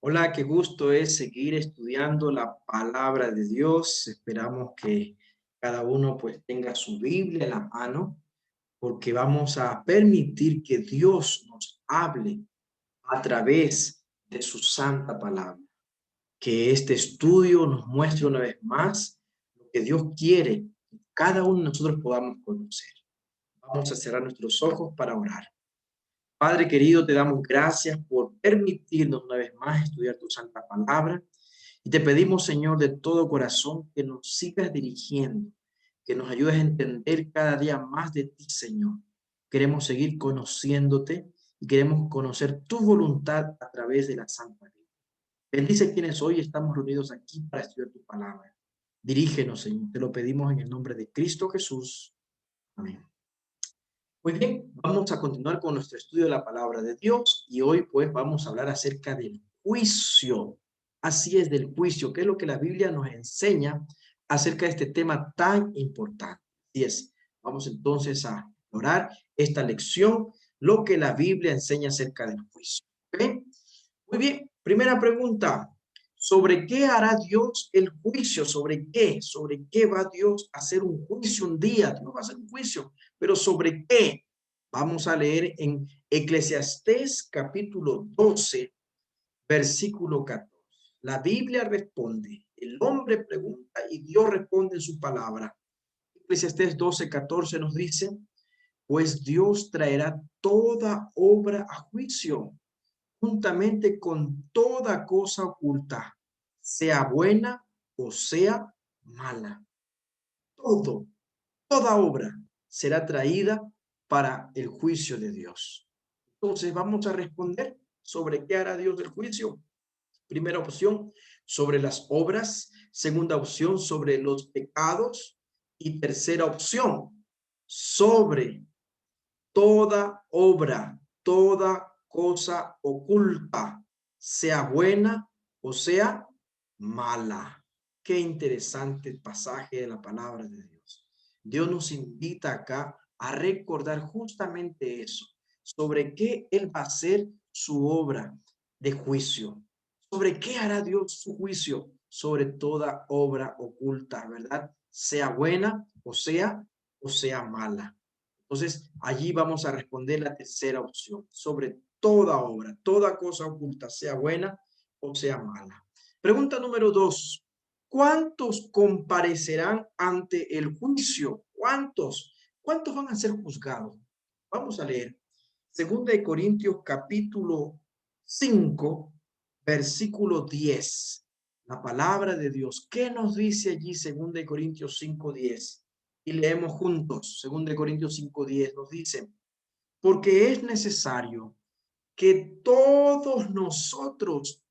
Hola, qué gusto es seguir estudiando la palabra de Dios. Esperamos que cada uno pues tenga su Biblia en la mano, porque vamos a permitir que Dios nos hable a través de su santa palabra. Que este estudio nos muestre una vez más lo que Dios quiere que cada uno de nosotros podamos conocer. Vamos a cerrar nuestros ojos para orar. Padre querido, te damos gracias por permitirnos una vez más estudiar tu santa palabra. Y te pedimos, Señor, de todo corazón, que nos sigas dirigiendo, que nos ayudes a entender cada día más de ti, Señor. Queremos seguir conociéndote y queremos conocer tu voluntad a través de la Santa Biblia. Bendice quienes hoy estamos reunidos aquí para estudiar tu palabra. Dirígenos, Señor. Te lo pedimos en el nombre de Cristo Jesús. Amén. Muy bien, vamos a continuar con nuestro estudio de la palabra de Dios y hoy pues vamos a hablar acerca del juicio. Así es, del juicio, que es lo que la Biblia nos enseña acerca de este tema tan importante. Así es, vamos entonces a explorar esta lección, lo que la Biblia enseña acerca del juicio. ¿Ok? Muy bien, primera pregunta. ¿Sobre qué hará Dios el juicio? ¿Sobre qué? ¿Sobre qué va Dios a hacer un juicio un día? Dios va a hacer un juicio, pero ¿sobre qué? Vamos a leer en Eclesiastés capítulo 12, versículo 14. La Biblia responde, el hombre pregunta y Dios responde en su palabra. Eclesiastés 12, 14 nos dice, pues Dios traerá toda obra a juicio juntamente con toda cosa oculta, sea buena o sea mala. Todo, toda obra será traída para el juicio de Dios. Entonces vamos a responder sobre qué hará Dios del juicio. Primera opción, sobre las obras. Segunda opción, sobre los pecados. Y tercera opción, sobre toda obra, toda cosa oculta, sea buena o sea mala. Qué interesante pasaje de la palabra de Dios. Dios nos invita acá a recordar justamente eso, sobre qué Él va a hacer su obra de juicio. ¿Sobre qué hará Dios su juicio? Sobre toda obra oculta, ¿verdad? Sea buena o sea mala. Entonces, allí vamos a responder la tercera opción, sobre toda obra, toda cosa oculta, sea buena o sea mala. Pregunta número 2. ¿Cuántos comparecerán ante el juicio? ¿Cuántos? ¿Cuántos van a ser juzgados? Vamos a leer. Segunda de Corintios capítulo 5, versículo 10. La palabra de Dios. ¿Qué nos dice allí Segunda de Corintios 5:10? Y leemos juntos. Segunda de Corintios 5:10 nos dice, porque es necesario que todos nosotros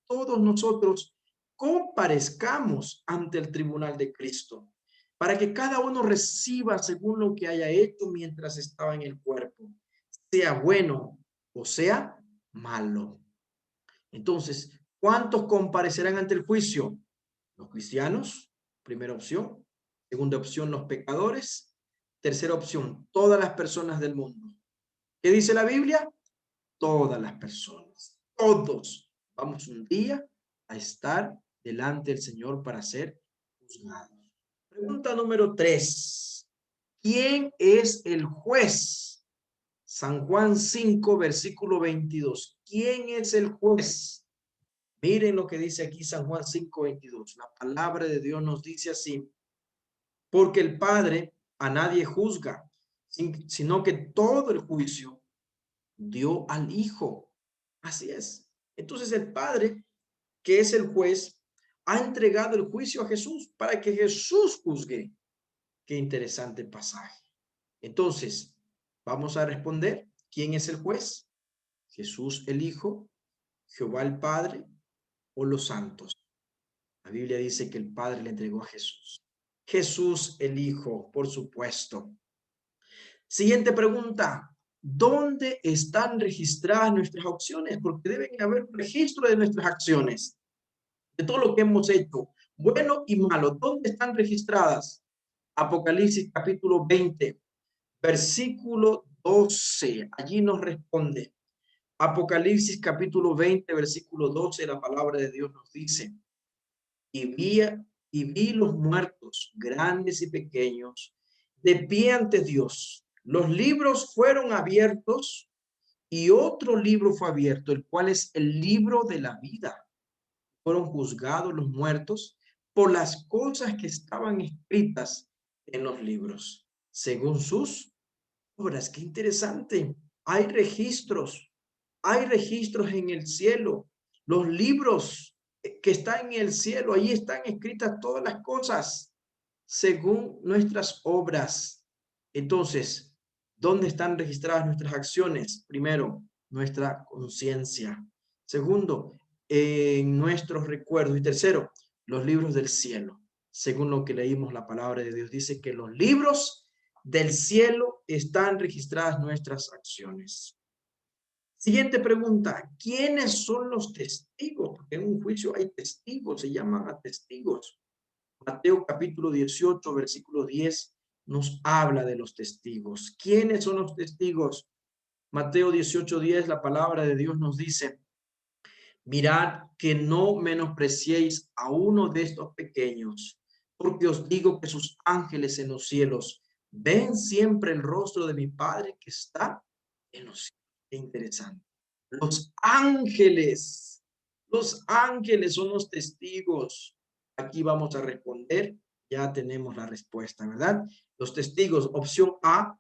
comparezcamos ante el tribunal de Cristo, para que cada uno reciba según lo que haya hecho mientras estaba en el cuerpo, sea bueno o sea malo. Entonces, ¿cuántos comparecerán ante el juicio? Los cristianos, primera opción. Segunda opción, los pecadores. Tercera opción, todas las personas del mundo. ¿Qué dice la Biblia? Todas las personas, todos vamos un día a estar delante del Señor para ser juzgados. Pregunta número 3. ¿Quién es el juez? San Juan 5, versículo 22. ¿Quién es el juez? Miren lo que dice aquí San Juan 5, 22. La palabra de Dios nos dice así, porque el Padre a nadie juzga, sino que todo el juicio dio al Hijo. Así es. Entonces el Padre, que es el juez, ha entregado el juicio a Jesús para que Jesús juzgue. Qué interesante pasaje. Entonces, vamos a responder, ¿quién es el juez? Jesús el Hijo, Jehová el Padre o los santos. La Biblia dice que el Padre le entregó a Jesús. Jesús el Hijo, por supuesto. Siguiente pregunta. ¿Dónde están registradas nuestras acciones? Porque deben haber un registro de nuestras acciones, de todo lo que hemos hecho, bueno y malo. ¿Dónde están registradas? Apocalipsis capítulo 20, versículo 12. Allí nos responde, Apocalipsis capítulo 20, versículo 12, la palabra de Dios nos dice, y vi los muertos, grandes y pequeños, de pie ante Dios. Los libros fueron abiertos y otro libro fue abierto, el cual es el libro de la vida. Fueron juzgados los muertos por las cosas que estaban escritas en los libros, según sus obras. Qué interesante. Hay registros en el cielo. Los libros que están en el cielo, ahí están escritas todas las cosas según nuestras obras. Entonces, ¿dónde están registradas nuestras acciones? Primero, nuestra conciencia. Segundo, en nuestros recuerdos. Y tercero, los libros del cielo. Según lo que leímos, la palabra de Dios dice que los libros del cielo están registradas nuestras acciones. Siguiente pregunta, ¿quiénes son los testigos? Porque en un juicio hay testigos, se llaman a testigos. Mateo capítulo 18, versículo 10 nos habla de los testigos. ¿Quiénes son los testigos? Mateo 18, 10, la palabra de Dios nos dice, mirad que no menospreciéis a uno de estos pequeños, porque os digo que sus ángeles en los cielos ven siempre el rostro de mi Padre que está en los cielos. Qué interesante. Los ángeles son los testigos. Aquí vamos a responder. Ya tenemos la respuesta, ¿verdad? Los testigos, opción A,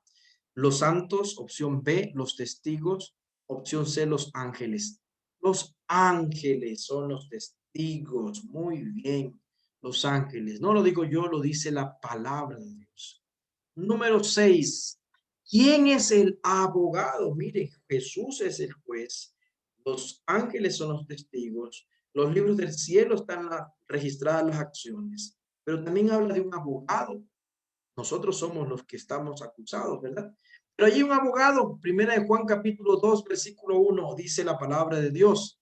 los santos, opción B, los testigos, opción C, los ángeles. Los ángeles son los testigos. Muy bien, los ángeles. No lo digo yo, lo dice la palabra de Dios. Número 6. ¿Quién es el abogado? Mire, Jesús es el juez. Los ángeles son los testigos. Los libros del cielo están registradas las acciones. Pero también habla de un abogado. Nosotros somos los que estamos acusados, ¿verdad? Pero hay un abogado. Primera de Juan capítulo 2, versículo 1, dice la palabra de Dios.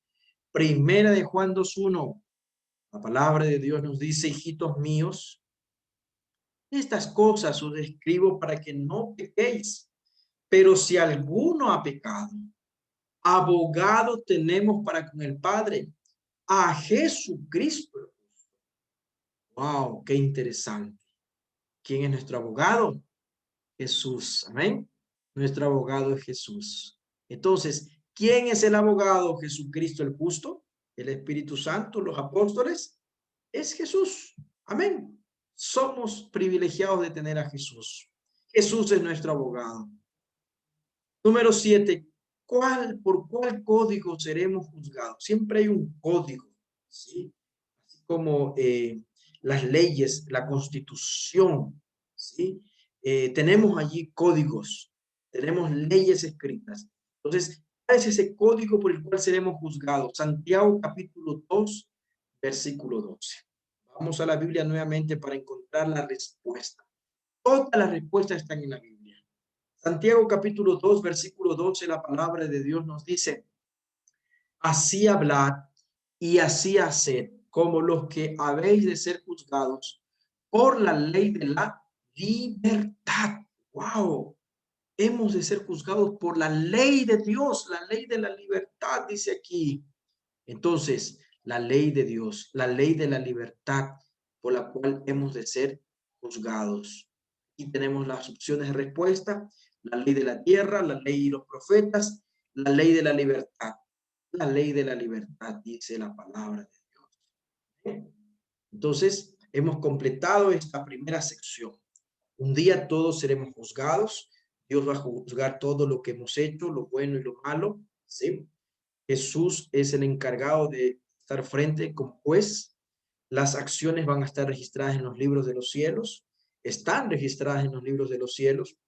Primera de Juan 2:1. La palabra de Dios nos dice, hijitos míos, estas cosas os escribo para que no pequéis. Pero si alguno ha pecado, abogado tenemos para con el Padre, a Jesucristo. Wow, qué interesante. ¿Quién es nuestro abogado? Jesús. Amén. Nuestro abogado es Jesús. Entonces, ¿quién es el abogado? Jesucristo el justo, el Espíritu Santo, los apóstoles. Es Jesús. Amén. Somos privilegiados de tener a Jesús. Jesús es nuestro abogado. Número 7. ¿Por cuál código seremos juzgados? Siempre hay un código, ¿sí? Así como las leyes, la Constitución, ¿sí? Tenemos allí códigos, tenemos leyes escritas. Entonces, ¿cuál es ese código por el cual seremos juzgados? Santiago capítulo 2, versículo 12. Vamos a la Biblia nuevamente para encontrar la respuesta. Todas las respuestas están en la Biblia. Santiago capítulo 2, versículo 12, la palabra de Dios nos dice, así hablad y así haced, como los que habéis de ser juzgados por la ley de la libertad. ¡Wow! Hemos de ser juzgados por la ley de Dios, la ley de la libertad, dice aquí. Entonces, la ley de Dios, la ley de la libertad por la cual hemos de ser juzgados. Y tenemos las opciones de respuesta, la ley de la tierra, la ley y los profetas, la ley de la libertad. La ley de la libertad, dice la palabra de Dios. Entonces, hemos completado esta primera sección. Un día todos seremos juzgados. Dios va a juzgar todo lo que hemos hecho, lo bueno y lo malo, ¿sí? Jesús es el encargado de estar frente como juez. Las acciones van a estar registradas en los libros de los cielos. Están registradas en los libros de los cielos.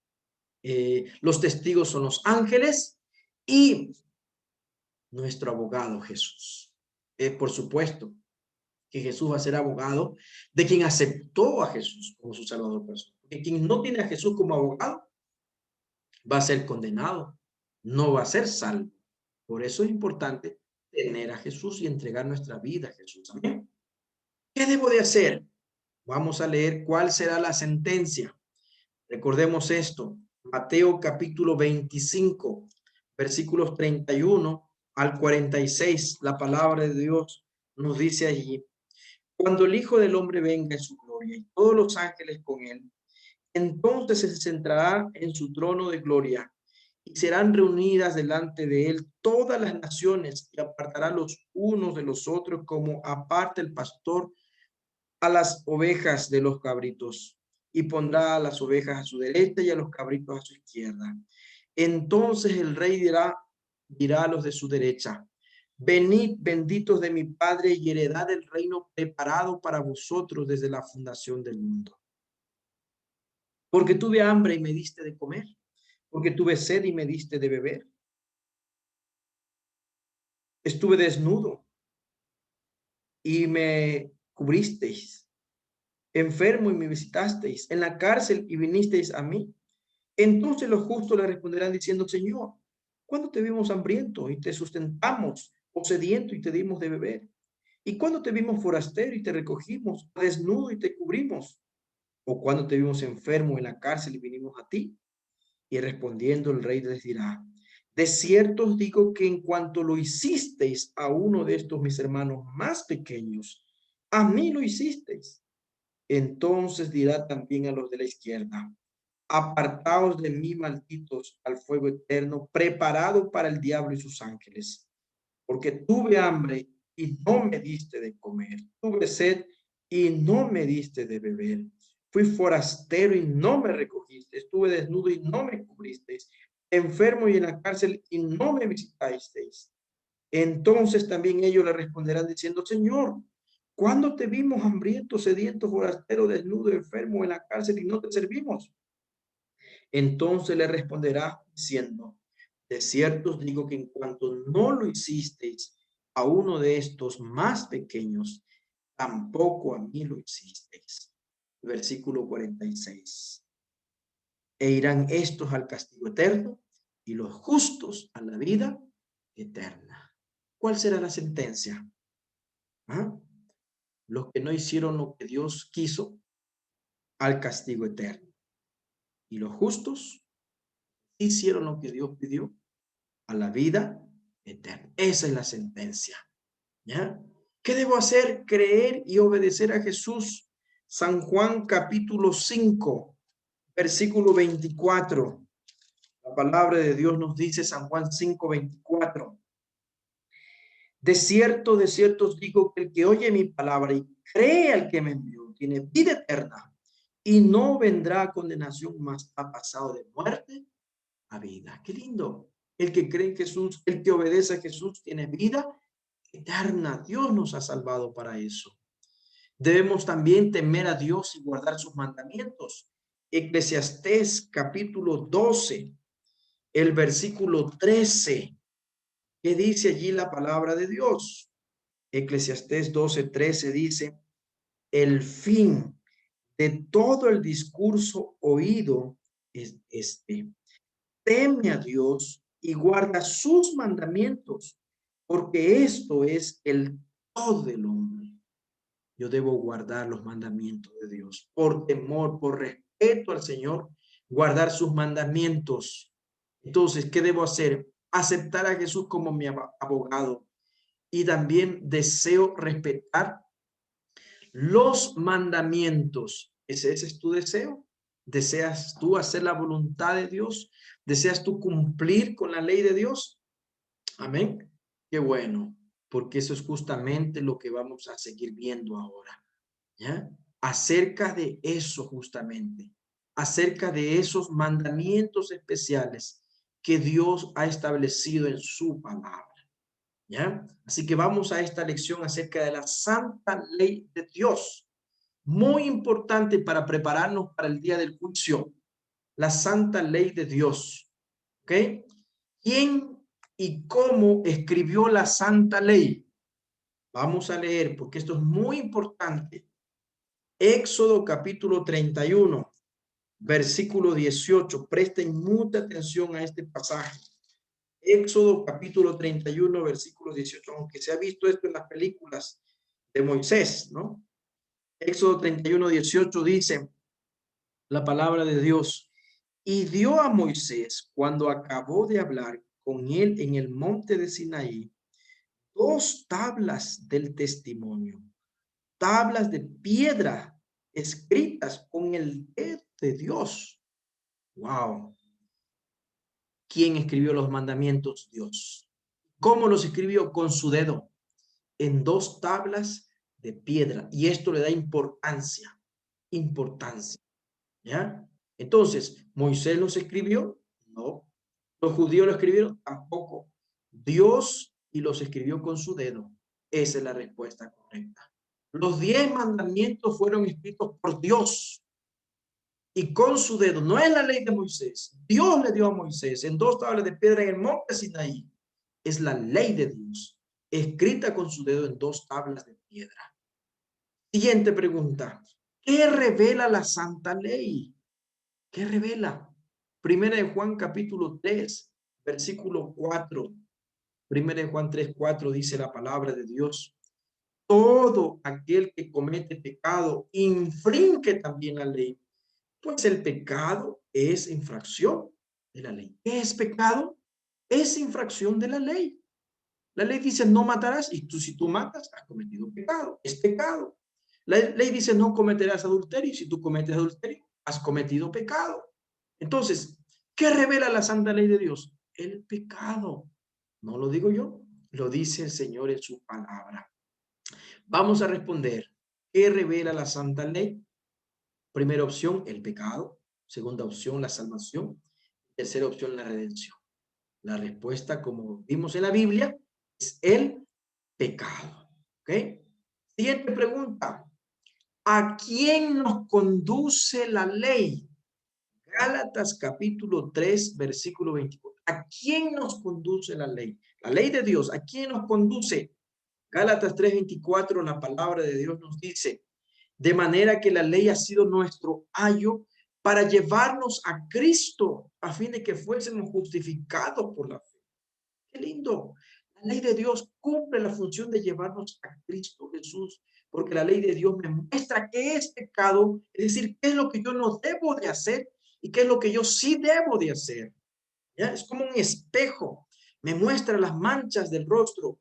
Los testigos son los ángeles y nuestro abogado Jesús. Por supuesto que Jesús va a ser abogado de quien aceptó a Jesús como su Salvador personal. Porque quien no tiene a Jesús como abogado va a ser condenado, no va a ser salvo. Por eso es importante tener a Jesús y entregar nuestra vida a Jesús. Amén. ¿Qué debo de hacer? Vamos a leer cuál será la sentencia. Recordemos esto. Mateo capítulo 25, versículos 31 al 46, la palabra de Dios nos dice allí: cuando el Hijo del Hombre venga en su gloria y todos los ángeles con él, entonces se sentará en su trono de gloria y serán reunidas delante de él todas las naciones y apartará los unos de los otros como aparta el pastor a las ovejas de los cabritos, y pondrá a las ovejas a su derecha y a los cabritos a su izquierda. Entonces el rey dirá a los de su derecha: venid, benditos de mi Padre, y heredad el reino preparado para vosotros desde la fundación del mundo. Porque tuve hambre y me diste de comer, porque tuve sed y me diste de beber. Estuve desnudo y me cubristeis, enfermo y me visitasteis, en la cárcel y vinisteis a mí. Entonces los justos le responderán diciendo: Señor, ¿cuándo te vimos hambriento y te sustentamos, o sediento y te dimos de beber? ¿Y cuándo te vimos forastero y te recogimos, o desnudo y te cubrimos? ¿O cuándo te vimos enfermo en la cárcel y vinimos a ti? Y respondiendo el rey les dirá: de cierto os digo que en cuanto lo hicisteis a uno de estos mis hermanos más pequeños, a mí lo hicisteis. Entonces dirá también a los de la izquierda: apartaos de mí, malditos, al fuego eterno, preparado para el diablo y sus ángeles. Porque tuve hambre y no me diste de comer, tuve sed y no me diste de beber, fui forastero y no me recogiste, estuve desnudo y no me cubristeis, enfermo y en la cárcel y no me visitasteis. Entonces también ellos le responderán diciendo: Señor, ¿cuándo te vimos hambriento, sediento, forastero, desnudo, enfermo en la cárcel y no te servimos? Entonces le responderá diciendo: de cierto os digo que en cuanto no lo hicisteis a uno de estos más pequeños, tampoco a mí lo hicisteis. Versículo 46. E irán estos al castigo eterno y los justos a la vida eterna. ¿Cuál será la sentencia? ¿Ah? Los que no hicieron lo que Dios quiso, al castigo eterno. Y los justos hicieron lo que Dios pidió, a la vida eterna. Esa es la sentencia. ¿Ya? ¿Qué debo hacer? Creer y obedecer a Jesús. San Juan capítulo 5, versículo 24. La palabra de Dios nos dice, San Juan 5, 24. De cierto os digo que el que oye mi palabra y cree al que me envió, tiene vida eterna y no vendrá a condenación, mas ha pasado de muerte a vida. Qué lindo. El que cree en Jesús, el que obedece a Jesús, tiene vida eterna. Dios nos ha salvado para eso. Debemos también temer a Dios y guardar sus mandamientos. Eclesiastés capítulo 12, el versículo 13. ¿Qué dice allí la palabra de Dios? Eclesiastés 12, 13 dice: el fin de todo el discurso oído es este: teme a Dios y guarda sus mandamientos, porque esto es el todo del hombre. Yo debo guardar los mandamientos de Dios por temor, por respeto al Señor, guardar sus mandamientos. Entonces, ¿qué debo hacer? Aceptar a Jesús como mi abogado, y también deseo respetar los mandamientos. ¿Ese es tu deseo? ¿Deseas tú hacer la voluntad de Dios? ¿Deseas tú cumplir con la ley de Dios? Amén. Qué bueno, porque eso es justamente lo que vamos a seguir viendo ahora. ¿Ya? Acerca de eso justamente, acerca de esos mandamientos especiales que Dios ha establecido en su palabra. ¿Ya? Así que vamos a esta lección acerca de la santa ley de Dios. Muy importante para prepararnos para el día del juicio. La santa ley de Dios. ¿Ok? ¿Quién y cómo escribió la santa ley? Vamos a leer porque esto es muy importante. Éxodo capítulo 31, versículo 18. Presten mucha atención a este pasaje. Éxodo capítulo 31, versículo 18. Aunque se ha visto esto en las películas de Moisés, ¿no? Éxodo 31, 18 dice la palabra de Dios: y dio a Moisés, cuando acabó de hablar con él en el monte de Sinaí 2 tablas del testimonio, tablas de piedra escritas con el dedo de Dios. Wow. ¿Quién escribió los mandamientos? Dios. ¿Cómo los escribió? Con su dedo, en 2 tablas de piedra. Y esto le da importancia, ¿ya? Entonces, ¿Moisés los escribió? No. ¿Los judíos lo escribieron? Tampoco. Dios y los escribió con su dedo. Esa es la respuesta correcta. Los 10 mandamientos fueron escritos por Dios y con su dedo. No es la ley de Moisés. Dios le dio a Moisés en 2 tablas de piedra en el monte Sinaí. Es la ley de Dios, escrita con su dedo en 2 tablas de piedra. Siguiente pregunta. ¿Qué revela la santa ley? ¿Qué revela? Primera de Juan capítulo 3, versículo 4. Primera de Juan 3, 4 dice la palabra de Dios. Todo aquel que comete pecado infringe también la ley, pues el pecado es infracción de la ley. ¿Qué es pecado? Es infracción de la ley. La ley dice no matarás y tú si tú matas has cometido pecado. Es pecado. La ley dice no cometerás adulterio y si tú cometes adulterio has cometido pecado. Entonces, ¿qué revela la santa ley de Dios? El pecado. No lo digo yo, lo dice el Señor en su palabra. Vamos a responder. ¿Qué revela la santa ley? Primera opción, el pecado. Segunda opción, la salvación. Tercera opción, la redención. La respuesta, como vimos en la Biblia, es el pecado. ¿Ok? Siguiente pregunta. ¿A quién nos conduce la ley? Gálatas capítulo 3, versículo 24. ¿A quién nos conduce la ley? La ley de Dios. ¿A quién nos conduce? Gálatas 3, 24, la palabra de Dios nos dice, de manera que la ley ha sido nuestro ayo para llevarnos a Cristo, a fin de que fuésemos justificados por la fe. Qué lindo. La ley de Dios cumple la función de llevarnos a Cristo Jesús, porque la ley de Dios me muestra qué es pecado, es decir, qué es lo que yo no debo de hacer y qué es lo que yo sí debo de hacer. ¿Ya? Es como un espejo, me muestra las manchas del rostro,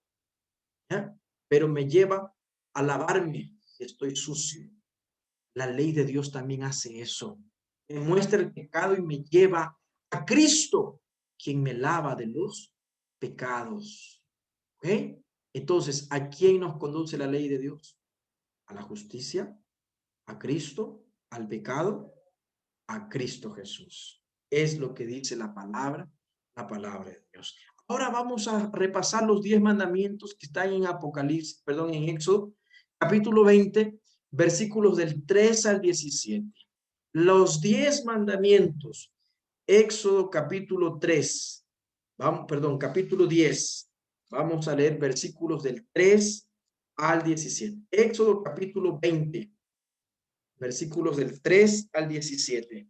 ¿ya? Pero me lleva a lavarme si estoy sucio. La ley de Dios también hace eso. Me muestra el pecado y me lleva a Cristo, quien me lava de los pecados. ¿Ok? Entonces, ¿a quién nos conduce la ley de Dios? ¿A la justicia? ¿A Cristo? ¿Al pecado? A Cristo Jesús. Es lo que dice la palabra de Dios. Ahora vamos a repasar los 10 mandamientos que están en Apocalipsis, perdón, en Éxodo, capítulo 20, versículos del 3 al 17. Los 10 mandamientos, Éxodo capítulo 3, vamos, perdón, capítulo 10. Vamos a leer versículos del 3 al 17. Éxodo capítulo 20, versículos del 3 al 17.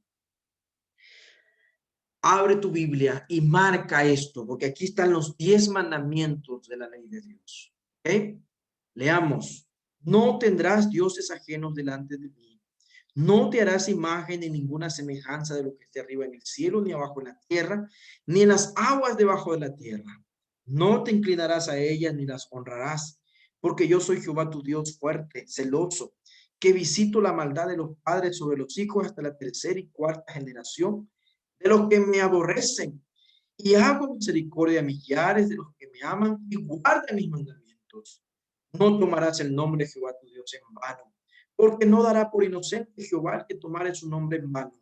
Abre tu Biblia y marca esto, porque aquí están los 10 mandamientos de la ley de Dios. ¿Okay? Leamos. No tendrás dioses ajenos delante de mí. No te harás imagen ni ninguna semejanza de lo que esté arriba en el cielo, ni abajo en la tierra, ni en las aguas debajo de la tierra. No te inclinarás a ellas ni las honrarás, porque yo soy Jehová tu Dios fuerte, celoso, que visito la maldad de los padres sobre los hijos hasta la tercera y cuarta generación de los que me aborrecen, y hago misericordia a millares de los que me aman y guardan mis mandamientos. No tomarás el nombre de Jehová tu Dios en vano, porque no dará por inocente Jehová el que tomare su nombre en vano.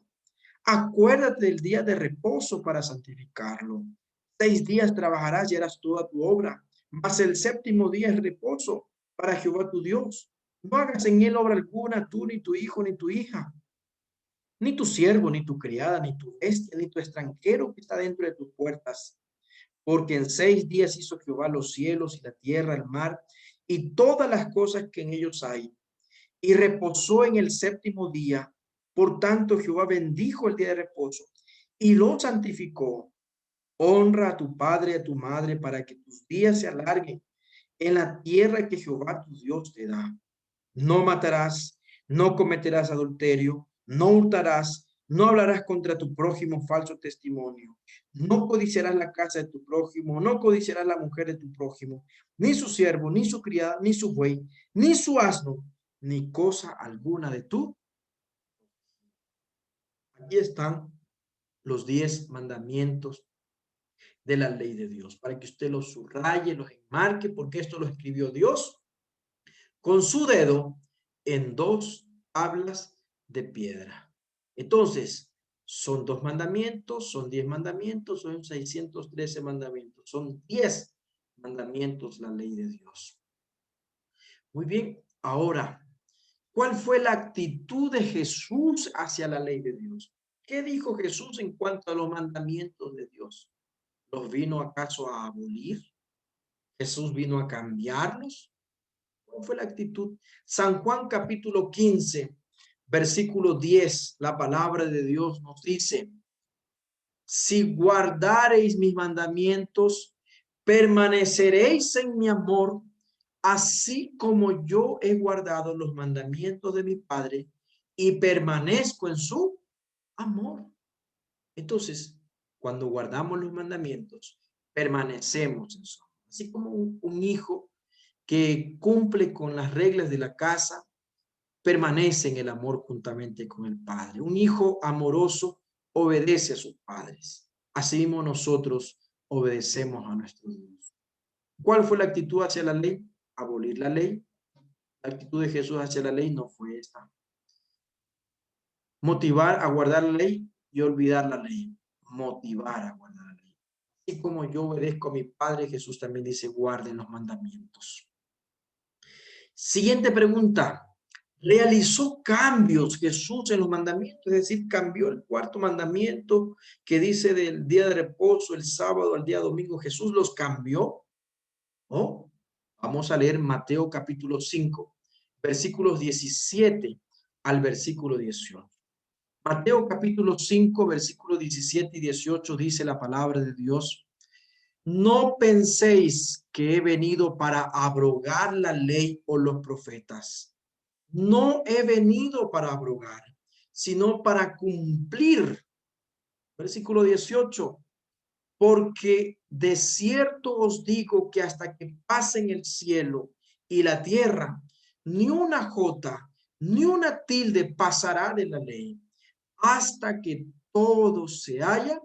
Acuérdate del día de reposo para santificarlo. 6 días trabajarás y harás toda tu obra, mas el séptimo día es reposo para Jehová tu Dios. No hagas en él obra alguna, tú, ni tu hijo, ni tu hija, ni tu siervo, ni tu criada, ni tu bestia, ni tu extranjero que está dentro de tus puertas. Porque en 6 días hizo Jehová los cielos y la tierra, el mar, y todas las cosas que en ellos hay. Y reposó en el séptimo día. Por tanto, Jehová bendijo el día de reposo y lo santificó. Honra a tu padre y a tu madre para que tus días se alarguen en la tierra que Jehová tu Dios te da. No matarás, no cometerás adulterio, no hurtarás, No hablarás contra tu prójimo falso testimonio. No codiciarás la casa de tu prójimo, no codiciarás la mujer de tu prójimo, ni su siervo, ni su criada, ni su buey, ni su asno, ni cosa alguna de tú. Aquí están los 10 mandamientos de la ley de Dios, para que usted los subraye, los enmarque, porque esto lo escribió Dios con su dedo en 2 tablas de piedra. Entonces, son 2 mandamientos, son 10 mandamientos, son 613 mandamientos, son 10 mandamientos la ley de Dios. Muy bien, ahora, ¿cuál fue la actitud de Jesús hacia la ley de Dios? ¿Qué dijo Jesús en cuanto a los mandamientos de Dios? ¿Los vino acaso a abolir? ¿Jesús vino a cambiarlos? ¿Cuál fue la actitud? San Juan capítulo 15, versículo 10, la palabra de Dios nos dice, si guardareis mis mandamientos, permaneceréis en mi amor, así como yo he guardado los mandamientos de mi Padre y permanezco en su amor. Entonces, cuando guardamos los mandamientos, permanecemos en su amor. Así como un hijo que cumple con las reglas de la casa, permanece en el amor juntamente con el Padre. Un hijo amoroso obedece a sus padres. Así mismo nosotros obedecemos a nuestro Dios. ¿Cuál fue la actitud hacia la ley? Abolir la ley. La actitud de Jesús hacia la ley no fue esta. Motivar a guardar la ley y olvidar la ley. Motivar a guardar la ley. Así como yo obedezco a mi Padre, Jesús también dice, guarden los mandamientos. Siguiente pregunta. ¿Realizó cambios Jesús en los mandamientos? Es decir, cambió el 4º mandamiento que dice del día de reposo, el sábado al día domingo. ¿Jesús los cambió? ¿Oh? Vamos a leer Mateo capítulo 5, versículos 17 al versículo 18. Mateo capítulo 5, versículos 17 y 18 dice la palabra de Dios. No penséis que he venido para abrogar la ley o los profetas. No he venido para abrogar, sino para cumplir. Versículo 18. Porque de cierto os digo que hasta que pasen el cielo y la tierra, ni una jota, ni una tilde pasará de la ley, hasta que todo se haya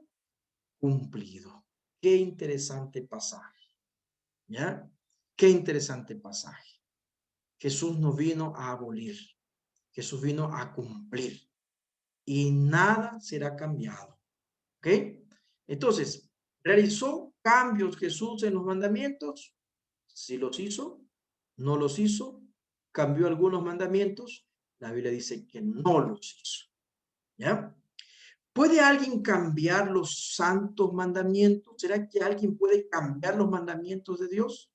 cumplido. Qué interesante pasaje. ¿Ya? Qué interesante pasaje. Jesús no vino a abolir. Jesús vino a cumplir y nada será cambiado. ¿Ok? Entonces, ¿realizó cambios Jesús en los mandamientos? Sí los hizo, no los hizo, cambió algunos mandamientos. La Biblia dice que no los hizo. ¿Ya? ¿Puede alguien cambiar los santos mandamientos? ¿Será que alguien puede cambiar los mandamientos de Dios?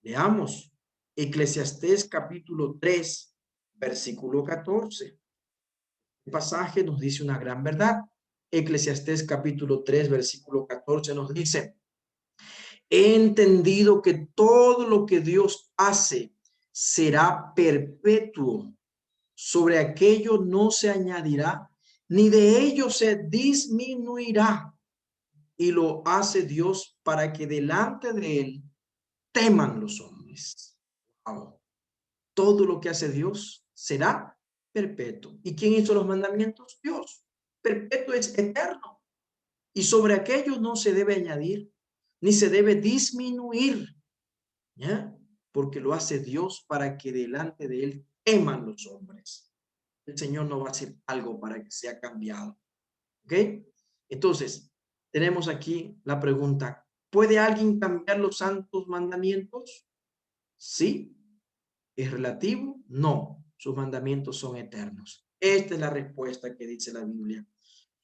Leamos Eclesiastés capítulo 3, versículo 14. El pasaje nos dice una gran verdad. Eclesiastés capítulo 3, versículo 14 nos dice, he entendido que todo lo que Dios hace será perpetuo. Sobre aquello no se añadirá, ni de ello se disminuirá. Y lo hace Dios para que delante de él teman los hombres. Wow. Todo lo que hace Dios será perpetuo. ¿Y quién hizo los mandamientos? Dios. Perpetuo es eterno. Y sobre aquello no se debe añadir, ni se debe disminuir, ¿ya? Porque lo hace Dios para que delante de él teman los hombres. El Señor no va a hacer algo para que sea cambiado. ¿Ok? Entonces, tenemos aquí la pregunta, ¿puede alguien cambiar los santos mandamientos? Sí. ¿Es relativo? No. Sus mandamientos son eternos. Esta es la respuesta que dice la Biblia.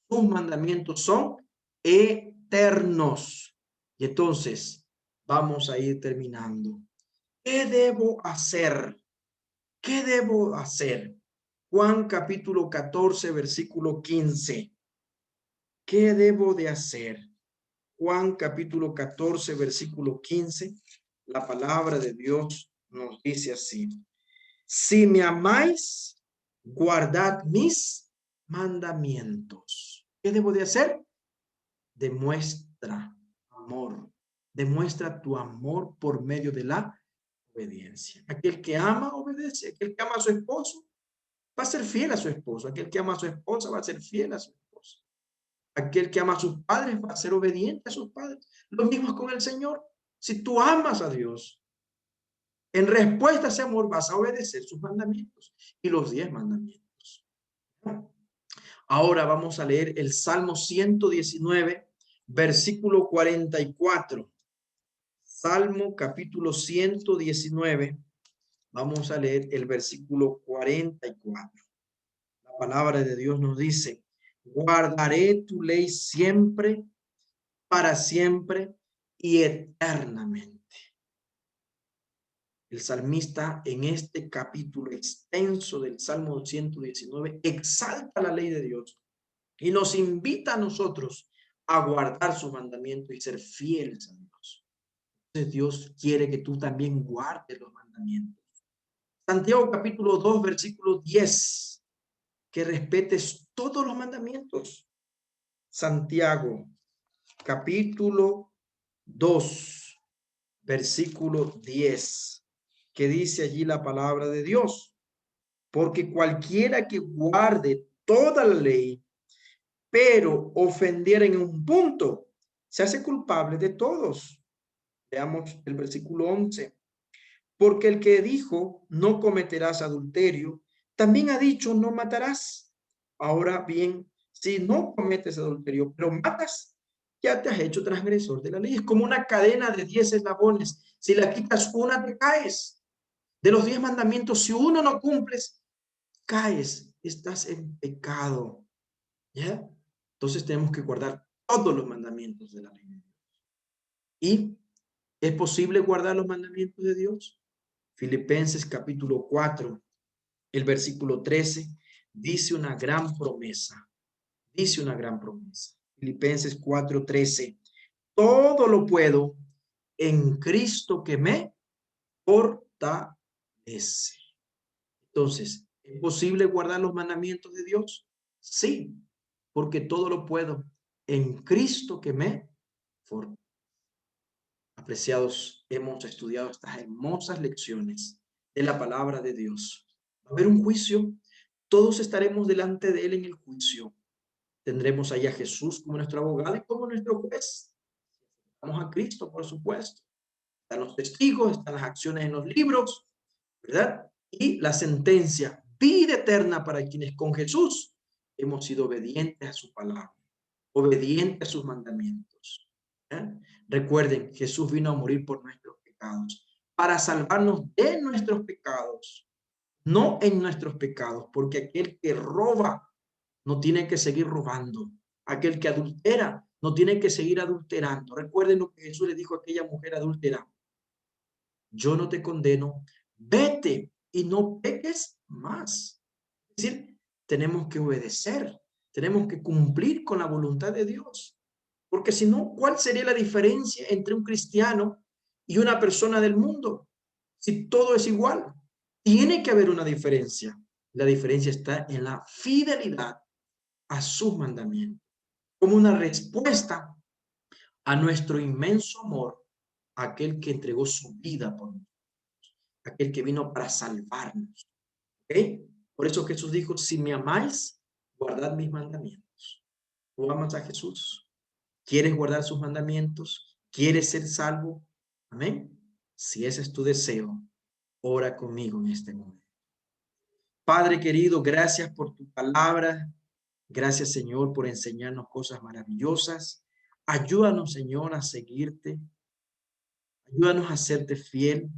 Sus mandamientos son eternos. Y entonces, vamos a ir terminando. ¿Qué debo hacer? ¿Qué debo hacer? Juan capítulo 14, versículo 15. ¿Qué debo de hacer? Juan capítulo 14, versículo 15. La palabra de Dios nos dice así. Si me amáis, guardad mis mandamientos. ¿Qué debo de hacer? Demuestra amor. Demuestra tu amor por medio de la obediencia. Aquel que ama, obedece. Aquel que ama a su esposo, va a ser fiel a su esposo. Aquel que ama a su esposa, va a ser fiel a su esposa. Aquel que ama a sus padres, va a ser obediente a sus padres. Lo mismo es con el Señor. Si tú amas a Dios, en respuesta a ese amor vas a obedecer sus mandamientos y los 10 mandamientos. Ahora vamos a leer el Salmo 119, versículo 44. Salmo capítulo 119. Vamos a leer el versículo 44. La palabra de Dios nos dice: guardaré tu ley siempre, para siempre y eternamente. El salmista en este capítulo extenso del Salmo 119 exalta la ley de Dios y nos invita a nosotros a guardar sus mandamientos y ser fieles a Dios. Entonces Dios quiere que tú también guardes los mandamientos. Santiago capítulo 2, versículo 10, que respetes todos los mandamientos. Santiago capítulo 2, versículo 10, que dice allí la palabra de Dios: porque cualquiera que guarde toda la ley, pero ofendiera en un punto, se hace culpable de todos. Veamos el versículo 11. Porque el que dijo, no cometerás adulterio, también ha dicho, no matarás. Ahora bien, si no cometes adulterio, pero matas, ya te has hecho transgresor de la ley. Es como una cadena de 10 eslabones. Si la quitas una, te caes. De los 10 mandamientos, si uno no cumples, caes, estás en pecado. ¿Ya? Entonces tenemos que guardar todos los mandamientos de la ley de Dios. ¿Y es posible guardar los mandamientos de Dios? Filipenses capítulo 4, el versículo 13, dice una gran promesa. Dice una gran promesa. Filipenses 4:13. Todo lo puedo en Cristo que me fortalece. Entonces, ¿es posible guardar los mandamientos de Dios? Sí, porque todo lo puedo en Cristo que me fortalece. Apreciados, hemos estudiado estas hermosas lecciones de la palabra de Dios. Va a haber un juicio, todos estaremos delante de Él en el juicio. Tendremos ahí a Jesús como nuestro abogado y como nuestro juez. Vamos a Cristo, por supuesto. Están los testigos, están las acciones en los libros, ¿verdad? Y la sentencia, vida eterna para quienes con Jesús hemos sido obedientes a su palabra, obedientes a sus mandamientos. ¿Eh? Recuerden, Jesús vino a morir por nuestros pecados, para salvarnos de nuestros pecados, no en nuestros pecados, porque aquel que roba no tiene que seguir robando. Aquel que adultera no tiene que seguir adulterando. Recuerden lo que Jesús le dijo a aquella mujer adúltera: yo no te condeno, vete y no peques más. Es decir, tenemos que obedecer, tenemos que cumplir con la voluntad de Dios. Porque si no, ¿cuál sería la diferencia entre un cristiano y una persona del mundo? Si todo es igual, tiene que haber una diferencia. La diferencia está en la fidelidad a sus mandamientos, como una respuesta a nuestro inmenso amor, a aquel que entregó su vida por nosotros, aquel que vino para salvarnos. ¿Ok? Por eso Jesús dijo: si me amáis, guardad mis mandamientos. ¿Tú amas a Jesús? ¿Quieres guardar sus mandamientos? ¿Quieres ser salvo? Amén. Si ese es tu deseo, ora conmigo en este momento. Padre querido, gracias por tu palabra. Gracias, Señor, por enseñarnos cosas maravillosas. Ayúdanos, Señor, a seguirte. Ayúdanos a serte fiel.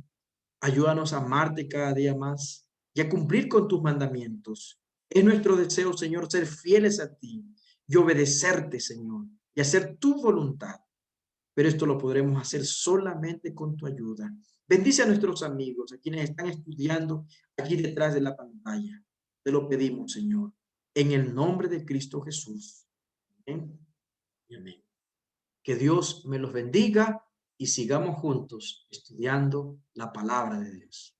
Ayúdanos a amarte cada día más y a cumplir con tus mandamientos. Es nuestro deseo, Señor, ser fieles a ti y obedecerte, Señor, y hacer tu voluntad. Pero esto lo podremos hacer solamente con tu ayuda. Bendice a nuestros amigos, a quienes están estudiando aquí detrás de la pantalla. Te lo pedimos, Señor, en el nombre de Cristo Jesús. Amén y amén. Que Dios me los bendiga y sigamos juntos estudiando la palabra de Dios.